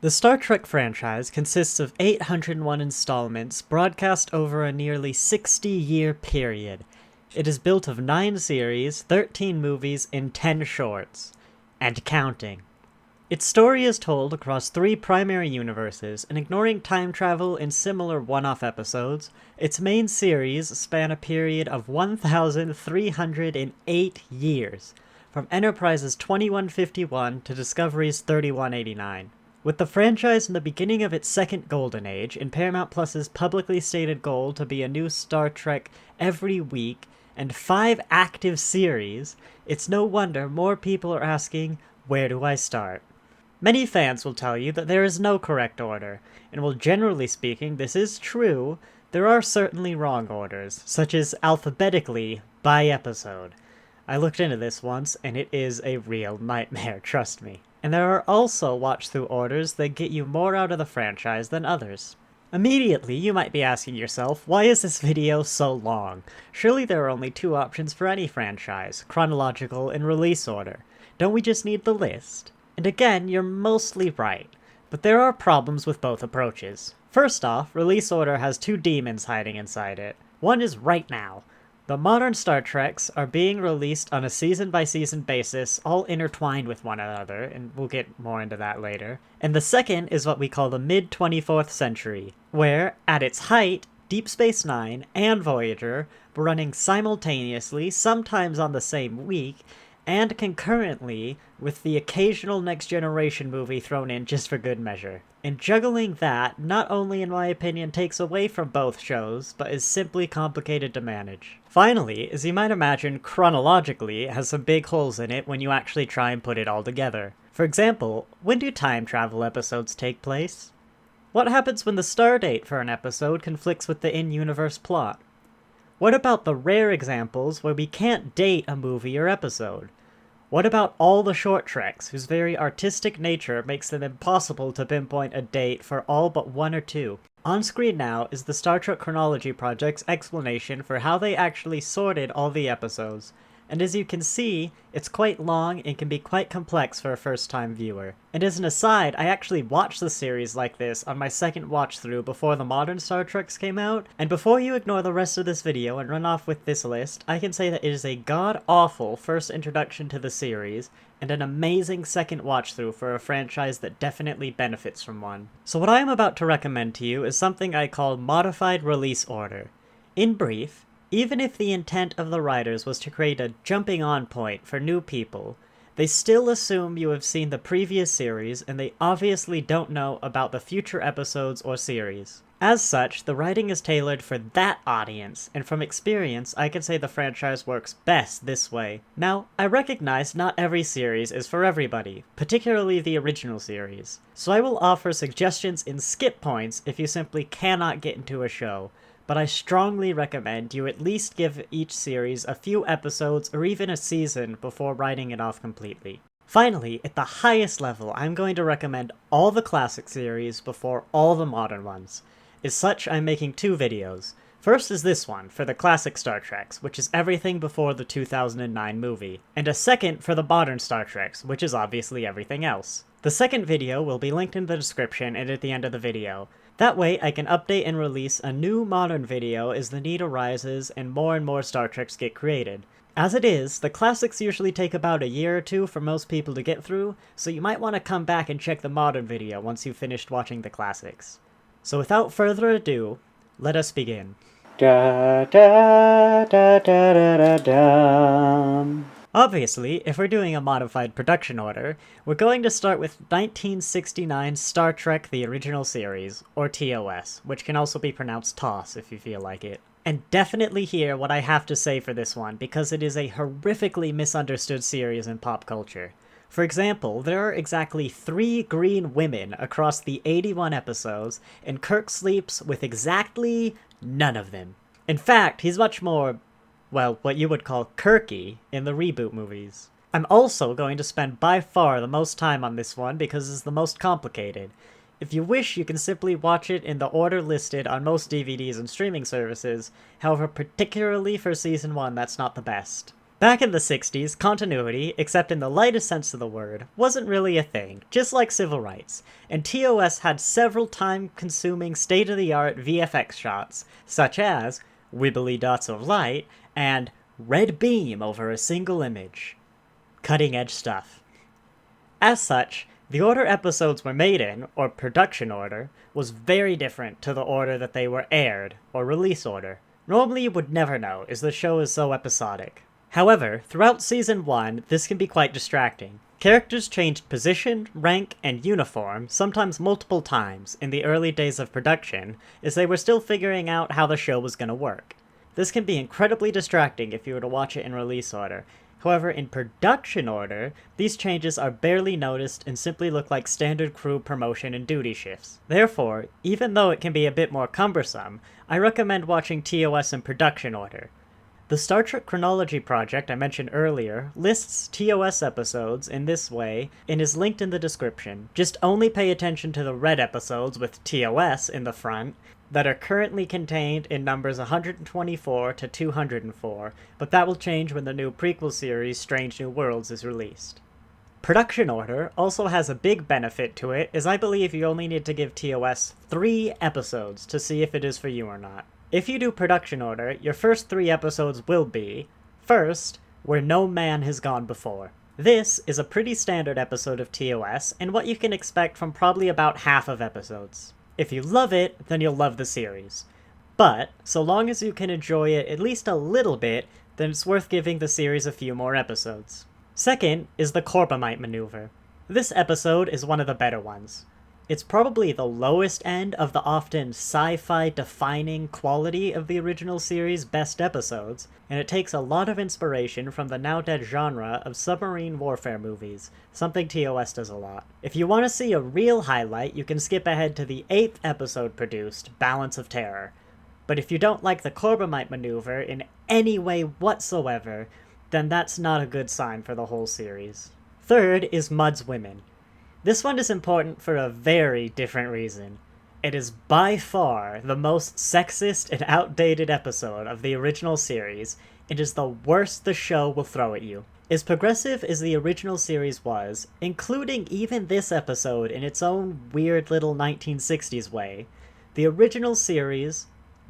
The Star Trek franchise consists of 801 installments broadcast over a nearly 60-year period. It is built of 9 series, 13 movies, and 10 shorts. And counting. Its story is told across 3 primary universes, and ignoring time travel and similar one-off episodes, its main series span a period of 1,308 years, from Enterprise's 2151 to Discovery's 3189. With the franchise in the beginning of its second golden age, and Paramount Plus's publicly stated goal to be a new Star Trek every week, and 5 active series, it's no wonder more people are asking, where do I start? Many fans will tell you that there is no correct order, and while generally speaking this is true, there are certainly wrong orders, such as alphabetically by episode. I looked into this once, and it is a real nightmare, trust me. And there are also watch-through orders that get you more out of the franchise than others. Immediately, you might be asking yourself, why is this video so long? Surely there are only 2 options for any franchise, chronological and release order. Don't we just need the list? And again, you're mostly right, but there are problems with both approaches. First off, release order has 2 demons hiding inside it. One is right now. The modern Star Treks are being released on a season-by-season basis, all intertwined with one another, and we'll get more into that later. And the second is what we call the mid-24th century, where, at its height, Deep Space Nine and Voyager were running simultaneously, sometimes on the same week, and concurrently with the occasional Next Generation movie thrown in just for good measure. And juggling that, not only in my opinion takes away from both shows, but is simply complicated to manage. Finally, as you might imagine, chronologically, it has some big holes in it when you actually try and put it all together. For example, when do time travel episodes take place? What happens when the star date for an episode conflicts with the in-universe plot? What about the rare examples where we can't date a movie or episode? What about all the short treks, whose very artistic nature makes them impossible to pinpoint a date for all but 1 or 2? On screen now is the Star Trek Chronology Project's explanation for how they actually sorted all the episodes, and as you can see, it's quite long and can be quite complex for a first-time viewer. And as an aside, I actually watched the series like this on my second watch-through before the modern Star Treks came out, and before you ignore the rest of this video and run off with this list, I can say that it is a god-awful first introduction to the series, and an amazing second watch-through for a franchise that definitely benefits from one. So what I am about to recommend to you is something I call Modified Release Order. In brief, even if the intent of the writers was to create a jumping-on point for new people, they still assume you have seen the previous series and they obviously don't know about the future episodes or series. As such, the writing is tailored for that audience, and from experience, I can say the franchise works best this way. Now, I recognize not every series is for everybody, particularly the original series, so I will offer suggestions in skip points if you simply cannot get into a show, but I strongly recommend you at least give each series a few episodes or even a season before writing it off completely. Finally, at the highest level, I'm going to recommend all the classic series before all the modern ones. As such, I'm making 2 videos. First is this one, for the classic Star Treks, which is everything before the 2009 movie, and a second for the modern Star Treks, which is obviously everything else. The second video will be linked in the description and at the end of the video. That way, I can update and release a new modern video as the need arises and more Star Treks get created. As it is, the classics usually take about a year or 2 for most people to get through, so you might want to come back and check the modern video once you've finished watching the classics. So without further ado, let us begin. Da da da da da da da. Obviously, if we're doing a modified production order, we're going to start with 1969 Star Trek The Original Series, or TOS, which can also be pronounced TOS if you feel like it. And definitely hear what I have to say for this one, because it is a horrifically misunderstood series in pop culture. For example, there are exactly 3 green women across the 81 episodes, and Kirk sleeps with exactly none of them. In fact, he's much more, well, what you would call Kirky in the reboot movies. I'm also going to spend by far the most time on this one because it's the most complicated. If you wish, you can simply watch it in the order listed on most DVDs and streaming services, however, particularly for Season 1, that's not the best. Back in the 60s, continuity, except in the lightest sense of the word, wasn't really a thing, just like civil rights, and TOS had several time-consuming state-of-the-art VFX shots, such as wibbly dots of light and red beam over a single image. Cutting-edge stuff. As such, the order episodes were made in, or production order, was very different to the order that they were aired, or release order. Normally you would never know, as the show is so episodic. However, throughout Season 1, this can be quite distracting. Characters changed position, rank, and uniform, sometimes multiple times, in the early days of production, as they were still figuring out how the show was going to work. This can be incredibly distracting if you were to watch it in release order. However, in production order, these changes are barely noticed and simply look like standard crew promotion and duty shifts. Therefore, even though it can be a bit more cumbersome, I recommend watching TOS in production order. The Star Trek Chronology Project I mentioned earlier lists TOS episodes in this way and is linked in the description. Just only pay attention to the red episodes with TOS in the front that are currently contained in numbers 124 to 204, but that will change when the new prequel series Strange New Worlds is released. Production order also has a big benefit to it, as I believe you only need to give TOS 3 episodes to see if it is for you or not. If you do production order, your first 3 episodes will be, first, Where No Man Has Gone Before. This is a pretty standard episode of TOS, and what you can expect from probably about half of episodes. If you love it, then you'll love the series. But, so long as you can enjoy it at least a little bit, then it's worth giving the series a few more episodes. Second is the Corbomite Maneuver. This episode is one of the better ones. It's probably the lowest end of the often sci-fi defining quality of the original series' best episodes, and it takes a lot of inspiration from the now-dead genre of submarine warfare movies, something TOS does a lot. If you want to see a real highlight, you can skip ahead to the 8th episode produced, Balance of Terror. But if you don't like the Corbomite Maneuver in any way whatsoever, then that's not a good sign for the whole series. Third is Mudd's Women. This one is important for a very different reason. It is by far the most sexist and outdated episode of the original series. It is the worst the show will throw at you. As progressive as the original series was, including even this episode in its own weird little 1960s way, the original series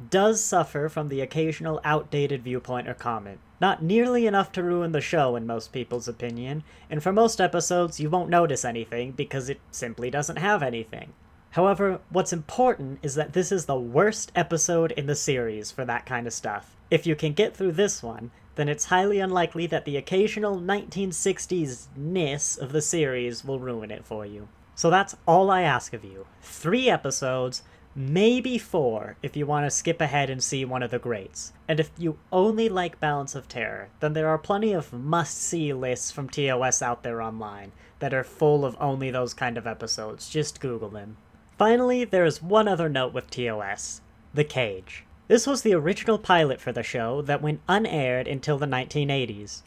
does suffer from the occasional outdated viewpoint or comment. Not nearly enough to ruin the show in most people's opinion, and for most episodes you won't notice anything because it simply doesn't have anything. However, what's important is that this is the worst episode in the series for that kind of stuff. If you can get through this one, then it's highly unlikely that the occasional 1960s-ness of the series will ruin it for you. So that's all I ask of you. 3 episodes, maybe 4 if you want to skip ahead and see one of the greats. And if you only like Balance of Terror, then there are plenty of must-see lists from TOS out there online that are full of only those kind of episodes. Just Google them. Finally, there is one other note with TOS. The Cage. This was the original pilot for the show that went unaired until the 1980s.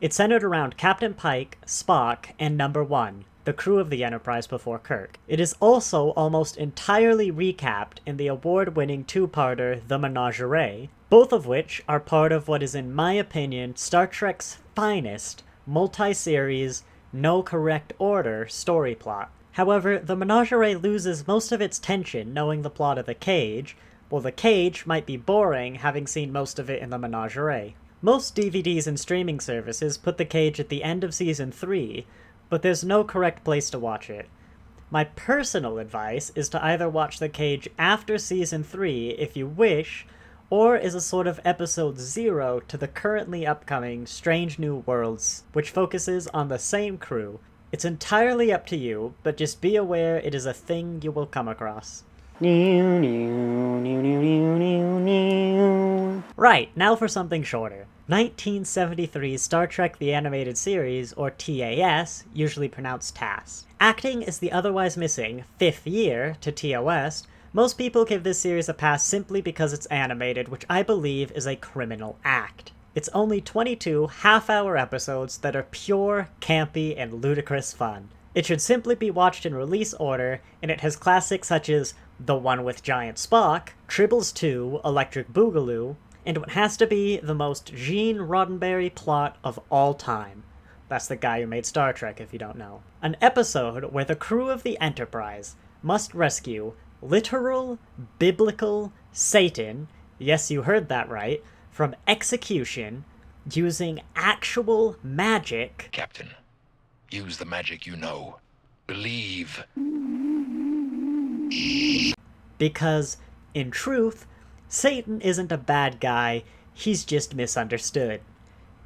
It centered around Captain Pike, Spock, and Number 1, the crew of the Enterprise before Kirk. It is also almost entirely recapped in the award-winning 2-parter The Menagerie, both of which are part of what is, in my opinion, Star Trek's finest multi-series, no correct order story plot. However, The Menagerie loses most of its tension knowing the plot of The Cage, while The Cage might be boring having seen most of it in The Menagerie. Most DVDs and streaming services put The Cage at the end of Season 3, but there's no correct place to watch it. My personal advice is to either watch The Cage after Season 3 if you wish, or as a sort of Episode 0 to the currently upcoming Strange New Worlds, which focuses on the same crew. It's entirely up to you, but just be aware it is a thing you will come across. Right, now for something shorter. 1973's Star Trek The Animated Series, or TAS, usually pronounced TAS. Acting is the otherwise missing 5th year to TOS. Most people give this series a pass simply because it's animated, which I believe is a criminal act. It's only 22 half-hour episodes that are pure, campy, and ludicrous fun. It should simply be watched in release order, and it has classics such as The One with Giant Spock, Tribbles 2, Electric Boogaloo, and what has to be the most Gene Roddenberry plot of all time. That's the guy who made Star Trek, if you don't know. An episode where the crew of the Enterprise must rescue literal, biblical Satan, yes, you heard that right, from execution using actual magic. Captain, use the magic you know. Believe. Because, in truth, Satan isn't a bad guy, he's just misunderstood.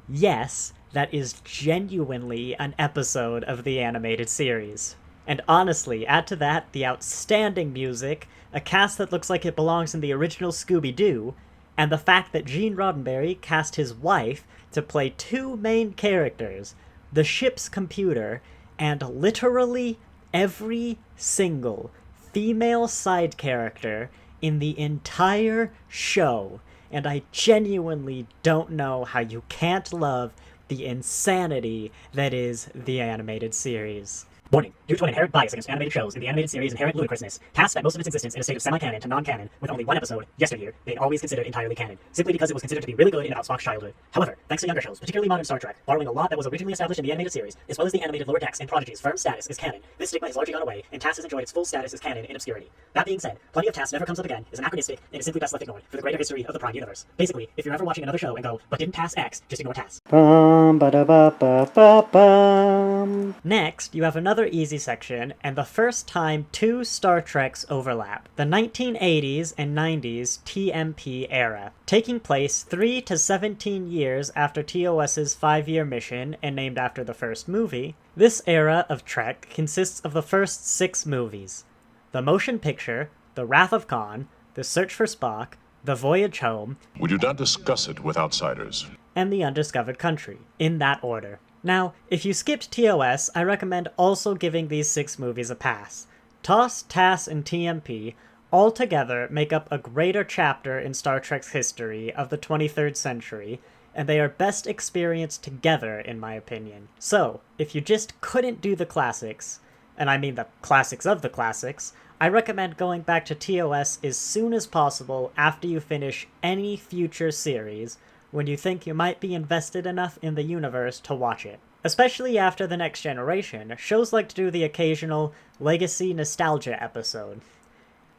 Yes, that is genuinely an episode of the animated series. And honestly, add to that the outstanding music, a cast that looks like it belongs in the original Scooby-Doo, and the fact that Gene Roddenberry cast his wife to play two main characters, the ship's computer, and literally every single female side character in the entire show. And I genuinely don't know how you can't love the insanity that is the animated series. Warning, due to an inherent bias against animated shows in the animated series' inherent ludicrousness, TOS spent most of its existence in a state of semi-canon to non-canon, with only one episode, Yesteryear, being always considered entirely canon, simply because it was considered to be really good in about Spock's childhood. However, thanks to younger shows, particularly modern Star Trek, borrowing a lot that was originally established in the animated series, as well as the animated Lower Decks and Prodigy's firm status as canon, this stigma has largely gone away, and TOS has enjoyed its full status as canon in obscurity. That being said, Plenty of TOS Never Comes Up Again is anachronistic and is simply best left ignored for the greater history of the Prime Universe. Basically, if you're ever watching another show and go, but didn't TOS X, just ignore TOS. Next, you have another easy section, and the first time two Star Treks overlap, the 1980s and 90s TMP era, taking place 3 to 17 years after TOS's 5-year mission and named after the first movie. This era of Trek consists of the first 6 movies: the motion picture, The Wrath of Khan, The Search for Spock, The Voyage Home, We do not discuss it with outsiders, and The Undiscovered Country, in that order. Now, if you skipped TOS, I recommend also giving these 6 movies a pass. TOS, TAS, and TMP all together make up a greater chapter in Star Trek's history of the 23rd century, and they are best experienced together, in my opinion. So, if you just couldn't do the classics, and I mean the classics of the classics, I recommend going back to TOS as soon as possible after you finish any future series, when you think you might be invested enough in the universe to watch it. Especially after The Next Generation, shows like to do the occasional legacy nostalgia episode.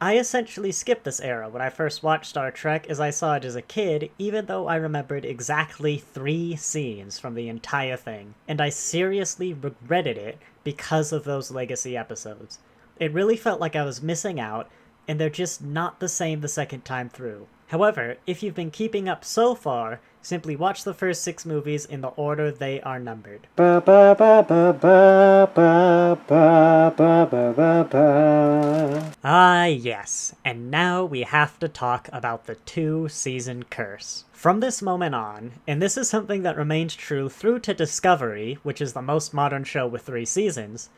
I essentially skipped this era when I first watched Star Trek, as I saw it as a kid, even though I remembered exactly 3 scenes from the entire thing, and I seriously regretted it because of those legacy episodes. It really felt like I was missing out, and they're just not the same the second time through. However, if you've been keeping up so far, simply watch the first 6 movies in the order they are numbered. Ah, yes, and now we have to talk about the 2-season curse. From this moment on, and this is something that remains true through to Discovery, which is the most modern show with 3 seasons,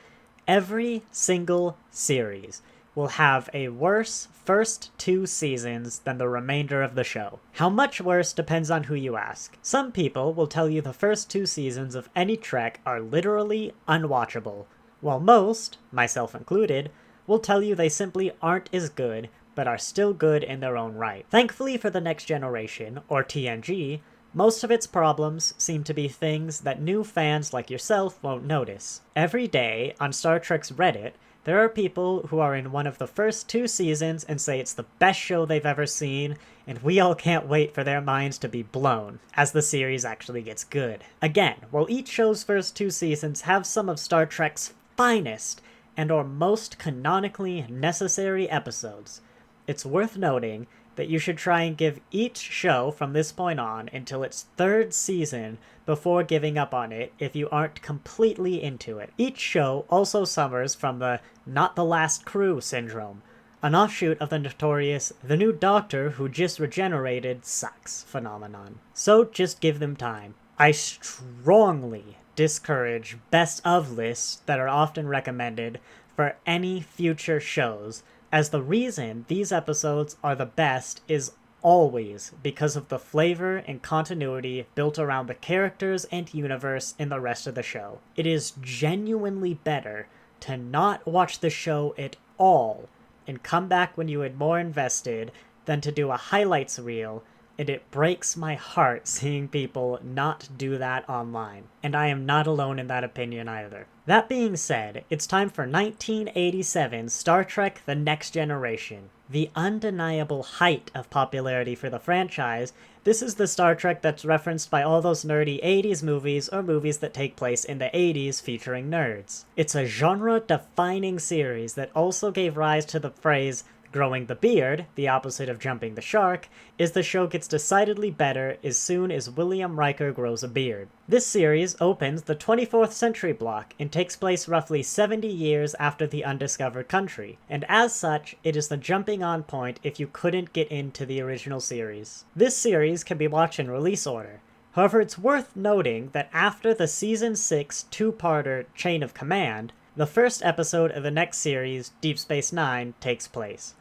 every single series will have a worse first 2 seasons than the remainder of the show. How much worse depends on who you ask. Some people will tell you the first 2 seasons of any Trek are literally unwatchable, while most, myself included, will tell you they simply aren't as good, but are still good in their own right. Thankfully for The Next Generation, or TNG, most of its problems seem to be things that new fans like yourself won't notice. Every day, on Star Trek's Reddit, there are people who are in one of the first 2 seasons and say it's the best show they've ever seen, and we all can't wait for their minds to be blown, as the series actually gets good. Again, while each show's first 2 seasons have some of Star Trek's finest and or most canonically necessary episodes, it's worth noting that you should try and give each show from this point on until its 3rd season before giving up on it if you aren't completely into it. Each show also suffers from the not the last crew syndrome, an offshoot of the notorious "the new doctor who just regenerated sucks" phenomenon. So just give them time. I strongly discourage best of lists that are often recommended for any future shows, as the reason these episodes are the best is always because of the flavor and continuity built around the characters and universe in the rest of the show. It is genuinely better to not watch the show at all and come back when you are more invested than to do a highlights reel and it breaks my heart seeing people not do that online. And I am not alone in that opinion either. That being said, it's time for 1987 Star Trek The Next Generation. The undeniable height of popularity for the franchise, this is the Star Trek that's referenced by all those nerdy 80s movies or movies that take place in the 80s featuring nerds. It's a genre-defining series that also gave rise to the phrase growing the beard, the opposite of jumping the shark, is the show gets decidedly better as soon as William Riker grows a beard. This series opens the 24th century block and takes place roughly 70 years after the undiscovered country, and as such, it is the jumping on point if you couldn't get into the original series. This series can be watched in release order. However, it's worth noting that after the Season 6 two-parter Chain of Command, the first episode of the next series, Deep Space Nine, takes place.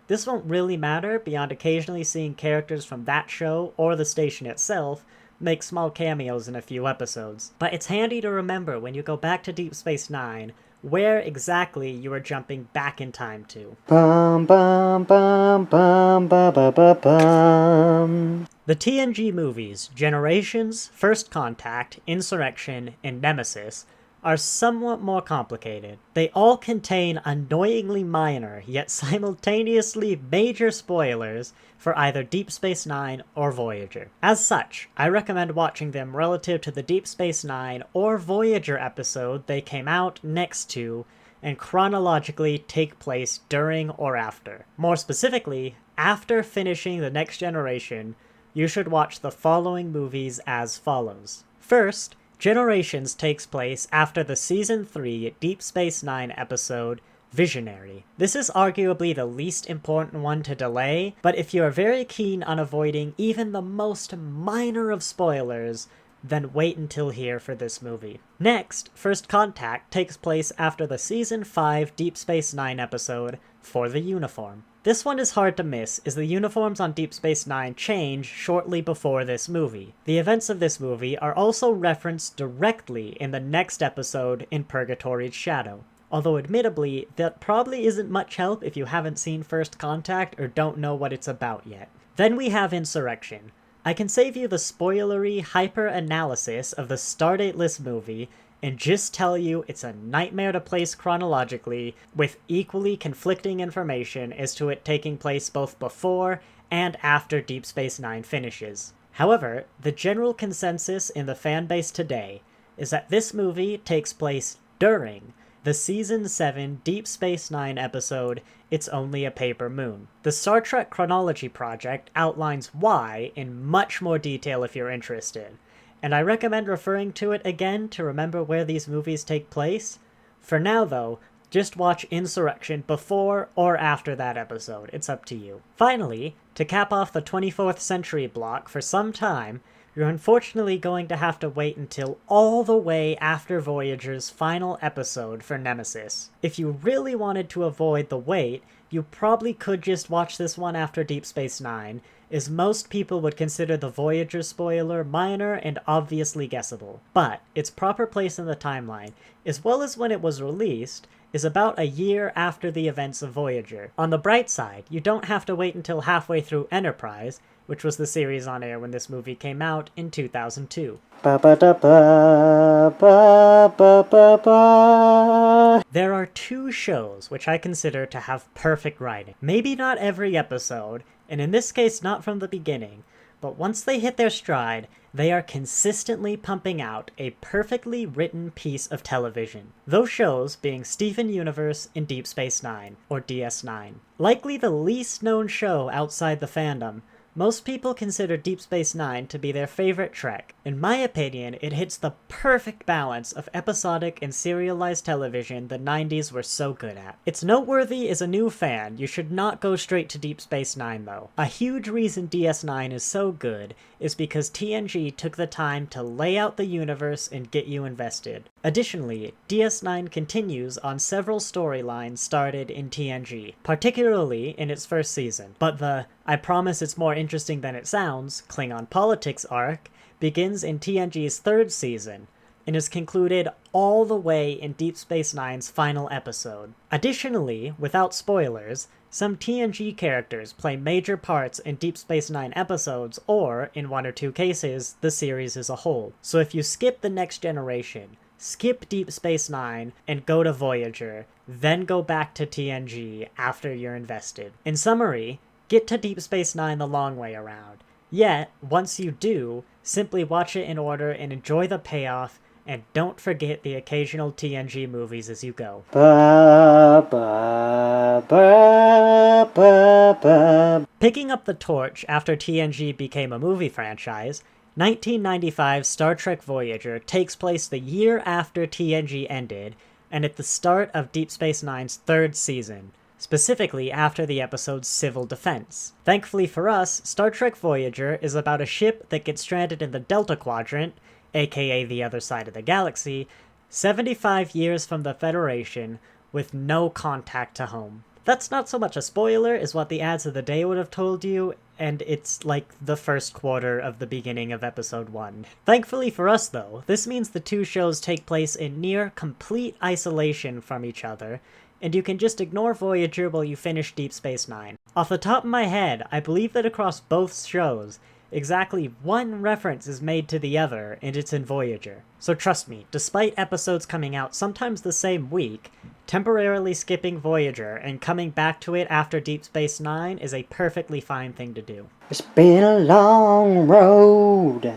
This won't really matter beyond occasionally seeing characters from that show or the station itself make small cameos in a few episodes. But it's handy to remember when you go back to Deep Space Nine where exactly you are jumping back in time to. Bum, bum, bum, bum, ba, ba, ba, bum. The TNG movies, Generations, First Contact, Insurrection, and Nemesis, are somewhat more complicated. They all contain annoyingly minor, yet simultaneously major spoilers for either Deep Space Nine or Voyager. As such, I recommend watching them relative to the Deep Space Nine or Voyager episode they came out next to, and chronologically take place during or after. More specifically, after finishing The Next Generation, you should watch the following movies as follows. First, Generations takes place after the Season 3 Deep Space Nine episode, Visionary. This is arguably the least important one to delay, but if you are very keen on avoiding even the most minor of spoilers, then wait until here for this movie. Next, First Contact takes place after the Season 5 Deep Space Nine episode, For the Uniform. This one is hard to miss, as the uniforms on Deep Space Nine change shortly before this movie. The events of this movie are also referenced directly in the next episode in Purgatory's Shadow. Although admittedly, that probably isn't much help if you haven't seen First Contact or don't know what it's about yet. Then we have Insurrection. I can save you the spoilery hyper-analysis of the Stardateless movie and just tell you it's a nightmare to place chronologically, with equally conflicting information as to it taking place both before and after Deep Space Nine finishes. However, the general consensus in the fanbase today is that this movie takes place during the Season 7 Deep Space Nine episode, It's Only a Paper Moon. The Star Trek Chronology Project outlines why in much more detail if you're interested, and I recommend referring to it again to remember where these movies take place. For now though, just watch Insurrection before or after that episode, it's up to you. Finally, to cap off the 24th century block for some time, you're unfortunately going to have to wait until all the way after Voyager's final episode for Nemesis. If you really wanted to avoid the wait, you probably could just watch this one after Deep Space Nine, as most people would consider the Voyager spoiler minor and obviously guessable. But its proper place in the timeline, as well as when it was released, is about a year after the events of Voyager. On the bright side, you don't have to wait until halfway through Enterprise, which was the series on air when this movie came out in 2002. Ba, ba, da, ba, ba, ba, ba, ba. There are two shows which I consider to have perfect writing. Maybe not every episode, and in this case not from the beginning, but once they hit their stride, they are consistently pumping out a perfectly written piece of television. Those shows being Steven Universe and Deep Space Nine, or DS9. Likely the least known show outside the fandom, most people consider Deep Space Nine to be their favorite Trek. In my opinion, it hits the perfect balance of episodic and serialized television the 90s were so good at. It's noteworthy as a new fan, you should not go straight to Deep Space Nine though. A huge reason DS9 is so good is because TNG took the time to lay out the universe and get you invested. Additionally, DS9 continues on several storylines started in TNG, particularly in its first season, but the I promise it's more interesting than it sounds Klingon politics arc begins in TNG's third season, and is concluded all the way in Deep Space Nine's final episode. Additionally, without spoilers, some TNG characters play major parts in Deep Space Nine episodes, or, in one or two cases, the series as a whole. So if you skip The Next Generation, skip Deep Space Nine, and go to Voyager, then go back to TNG after you're invested. In summary, get to Deep Space Nine the long way around. Yet, once you do, simply watch it in order and enjoy the payoff, and don't forget the occasional TNG movies as you go. Ba, ba, ba, ba, ba. Picking up the torch after TNG became a movie franchise, 1995 Star Trek Voyager takes place the year after TNG ended, and at the start of Deep Space Nine's third season, specifically after the episode Civil Defense. Thankfully for us, Star Trek Voyager is about a ship that gets stranded in the Delta Quadrant, aka the other side of the galaxy, 75 years from the Federation, with no contact to home. That's not so much a spoiler as what the ads of the day would have told you, and it's like the first quarter of the beginning of episode 1. Thankfully for us though, this means the two shows take place in near complete isolation from each other, and you can just ignore Voyager while you finish Deep Space Nine. Off the top of my head, I believe that across both shows, exactly one reference is made to the other, and it's in Voyager. So trust me, despite episodes coming out sometimes the same week, temporarily skipping Voyager and coming back to it after Deep Space Nine is a perfectly fine thing to do. It's been a long road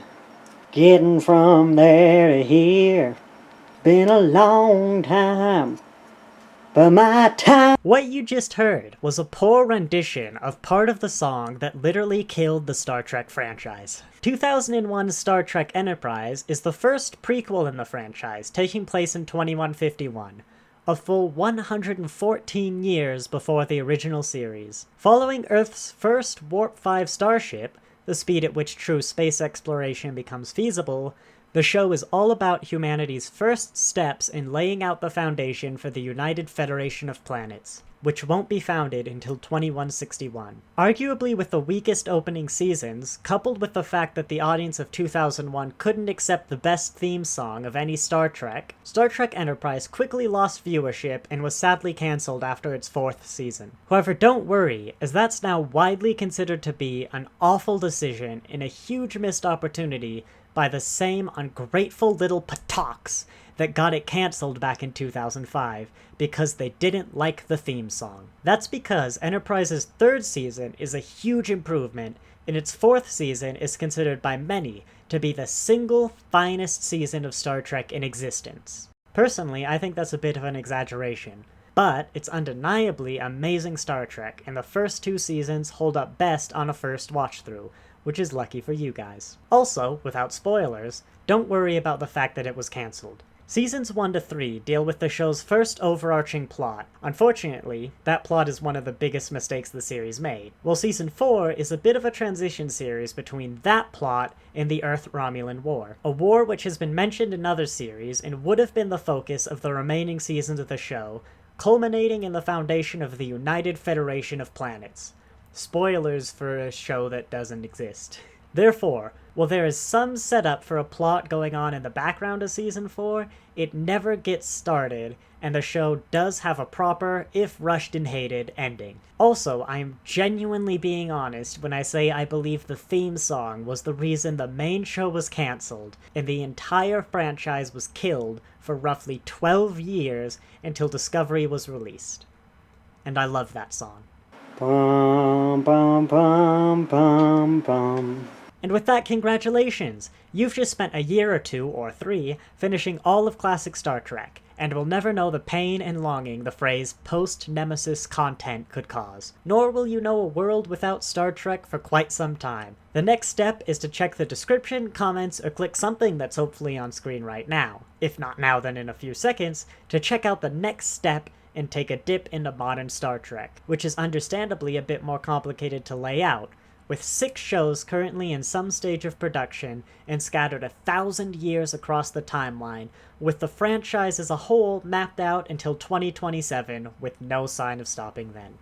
getting from there to here. Been a long time, but my time. What you just heard was a poor rendition of part of the song that literally killed the Star Trek franchise. 2001's Star Trek Enterprise is the first prequel in the franchise, taking place in 2151. A full 114 years before the original series. Following Earth's first Warp 5 starship, the speed at which true space exploration becomes feasible, the show is all about humanity's first steps in laying out the foundation for the United Federation of Planets, which won't be founded until 2161. Arguably with the weakest opening seasons, coupled with the fact that the audience of 2001 couldn't accept the best theme song of any Star Trek Enterprise quickly lost viewership and was sadly cancelled after its fourth season. However, don't worry, as that's now widely considered to be an awful decision and a huge missed opportunity by the same ungrateful little patocks that got it cancelled back in 2005 because they didn't like the theme song. That's because Enterprise's third season is a huge improvement, and its fourth season is considered by many to be the single finest season of Star Trek in existence. Personally, I think that's a bit of an exaggeration, but it's undeniably amazing Star Trek, and the first two seasons hold up best on a first watch-through, which is lucky for you guys. Also, without spoilers, don't worry about the fact that it was cancelled. Seasons 1 to 3 deal with the show's first overarching plot. Unfortunately, that plot is one of the biggest mistakes the series made, while Season 4 is a bit of a transition series between that plot and the Earth-Romulan War, a war which has been mentioned in other series and would have been the focus of the remaining seasons of the show, culminating in the foundation of the United Federation of Planets. Spoilers for a show that doesn't exist. Therefore, while there is some setup for a plot going on in the background of Season 4, it never gets started, and the show does have a proper, if rushed and hated, ending. Also, I am genuinely being honest when I say I believe the theme song was the reason the main show was cancelled, and the entire franchise was killed for roughly 12 years until Discovery was released. And I love that song. Bum, bum, bum, bum, bum. And with that, congratulations! You've just spent a year or 2, or 3, finishing all of classic Star Trek, and will never know the pain and longing the phrase post-Nemesis content could cause. Nor will you know a world without Star Trek for quite some time. The next step is to check the description, comments, or click something that's hopefully on screen right now. If not now, then in a few seconds, to check out the next step and take a dip into modern Star Trek, which is understandably a bit more complicated to lay out, with 6 shows currently in some stage of production and scattered 1,000 years across the timeline, with the franchise as a whole mapped out until 2027 with no sign of stopping then.